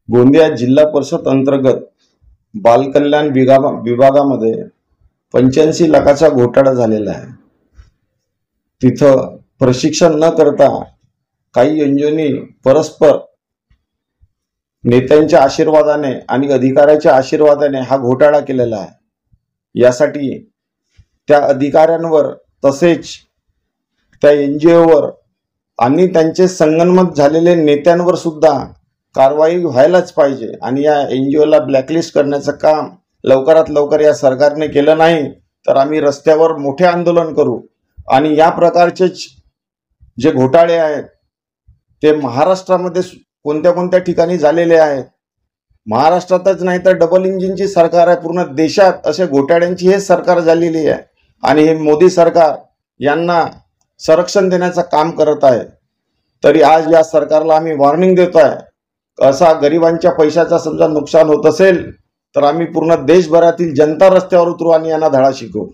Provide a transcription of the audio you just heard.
गोंदिया जिल्हा परिषद अंतर्गत बालकल्याण विभागामध्ये 85 लाखाचा घोटाळा झालेला आहे। तिथं प्रशिक्षण न करता काही एनजीओनी परस्पर नेत्यांच्या आशीर्वादाने आणि अधिकाऱ्याच्या आशीर्वादाने हा घोटाळा केलेला आहे। यासाठी त्या अधिकाऱ्यांवर तसेच त्या एनजीओवर आणि त्यांचे संगनमत झालेले नेत्यांवर सुद्धा कारवाई व्हायलाच पाहिजे आणि या एनजीओला ब्लॅकलिस्ट करण्याचं काम लवकरात लवकर या सरकारने केलं नाही तर आम्ही रस्त्यावर मोठे आंदोलन करू। आणि या प्रकारचे जे घोटाळे आहेत ते महाराष्ट्रामध्ये कोणत्या कोणत्या ठिकाणी झालेले आहेत। महाराष्ट्रातच नाही तर डबल इंजिनची सरकार आहे, पूर्ण देशात असे घोटाळ्यांची हे सरकार झालेली आहे आणि हे मोदी सरकार यांना संरक्षण देण्याचं काम करत आहे। तरी आज या सरकारला आम्ही वॉर्निंग देतोय, असा गरिबांच्या पैशाचा समजा नुकसान होत असेल तर आम्ही पूर्ण देशभरातील जनता रस्त्यावर उतरू आणि यांना धडा शिकवू।